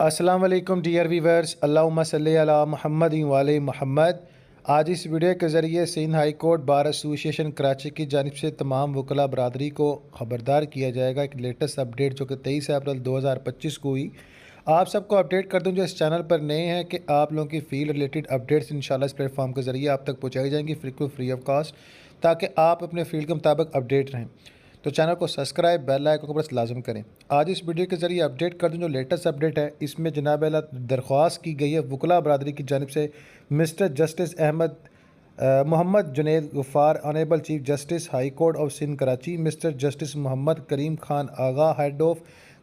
अस्सलाम वालेकुम dear viewers, अल्लाहुम्मा सल्ली अला मुहम्मद व आले मुहम्मद। आज इस वीडियो के ज़रिए Sindh high court bar association Karachi की जानिब से तमाम वकला बरदरी को ख़बरदार किया जाएगा। एक लेटेस्ट अपडेट जो कि 23 अप्रैल 2025 को हुई, आप सबको अपडेट कर दूं जो इस चैनल पर नए हैं कि आप लोगों की फील्ड रिलेटेड अपडेट्स इंशाल्लाह इस प्लेटफॉर्म के ज़रिए आप तक पहुँचाई जाएंगी फ्री ऑफ कास्ट, ताकि आप अपने फील्ड के मुताबिक अपडेट रहें। तो चैनल को सब्सक्राइब, बेल आइकन को प्रेस लाजम करें। आज इस वीडियो के ज़रिए अपडेट कर दूं जो लेटेस्ट अपडेट है, इसमें जनाब आला दरख्वास्त की गई है वकला बरदरी की जानिब से mister justice Ahmed Mohammad Junaid Ghaffar, honourable chief justice high court of Sindh Karachi, mister justice Mohammad Karim Khan Agha, head of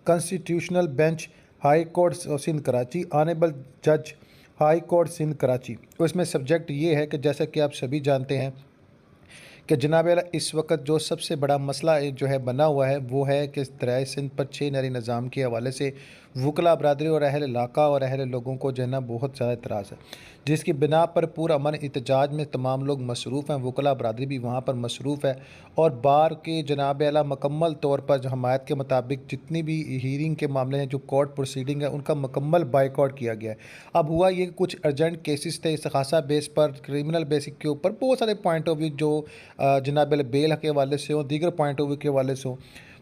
constitutional bench high court of Sindh Karachi, honourable जज हाई कोर्ट सिंध कराची। तो इसमें सब्जेक्ट ये है कि जैसा कि आप सभी जानते हैं कि जनाब आला इस वक्त जो सबसे बड़ा मसला जो है बना हुआ है वो है कि दरियाए सिंध पर 6 नहरी निज़ाम के हवाले से वकला बरदरी और अहल इलाका और अहल लोगों को जो है ना बहुत ज़्यादा इतराज़ है, जिसकी बिना पर पूरा अमन एहतजाज में तमाम लोग मसरूफ़ हैं। वकला बरदरी भी वहाँ पर मसरूफ़ है और बार के जनाब आला मुकम्मल तौर पर जो हमायत के मुताबिक जितनी भी हीयरिंग के मामले हैं, जो कोर्ट प्रोसीडिंग है, उनका मुकम्मल बाइकआउट किया गया है। अब हुआ ये कुछ अर्जेंट केसेस थे, इस्तग़ासा बेस पर, क्रिमिनल बेसिक के ऊपर बहुत सारे पॉइंट ऑफ व्यू जो जनाब बेल के हवाले से हो, दीगर पॉइंट ऑफ व्यू के हवाले से हो,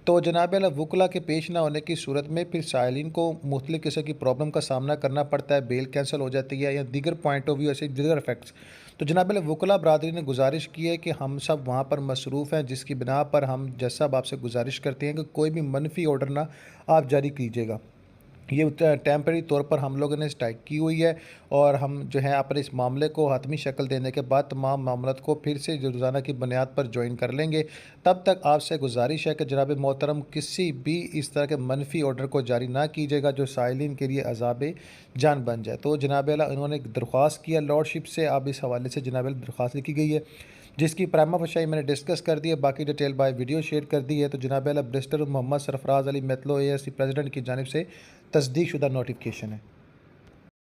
तो जनाब वकला के पेश ना होने की सूरत में फिर साइलिन को मुख्तलिफ़ किस्म की प्रॉब्लम का सामना करना पड़ता है, बेल कैंसिल हो जाती है या दीगर पॉइंट ऑफ व्यू ऐसे दीगर इफेक्ट्स। तो जनाब वकला बरदरी ने गुजारिश की है कि हम सब वहाँ पर मसरूफ़ हैं, जिसकी बिना पर हम जज साहब आपसे गुजारिश करते हैं कि कोई भी मनफी ऑर्डर ना आप जारी कीजिएगा। ये टेम्परेरी तौर पर हम लोगों ने स्ट्राइक की हुई है और हम जो है अपने इस मामले को हतमी शक्ल देने के बाद तमाम मामलों को फिर से रोज़ाना की बुनियाद पर ज्वाइन कर लेंगे। तब तक आपसे गुजारिश है कि जनाब मोहतरम किसी भी इस तरह के मनफी ऑर्डर को जारी ना कीजिएगा जो साइलिन के लिए अजाब जान बन जाए। तो जनाब उन्होंने एक दरख्वास्त किया लॉर्डशिप से, अब इस हवाले से जनाब दरख्वास्त लिखी गई है जिसकी प्राइमा फशाई मैंने डिस्कस कर दी है, बाकी डिटेल बाय वीडियो शेयर कर दी है। तो जनाब बैरिस्टर मोहम्मद सरफराज अली मेतलो ASC प्रेसिडेंट की जानिब से तस्दीक शुदा नोटिफिकेशन है।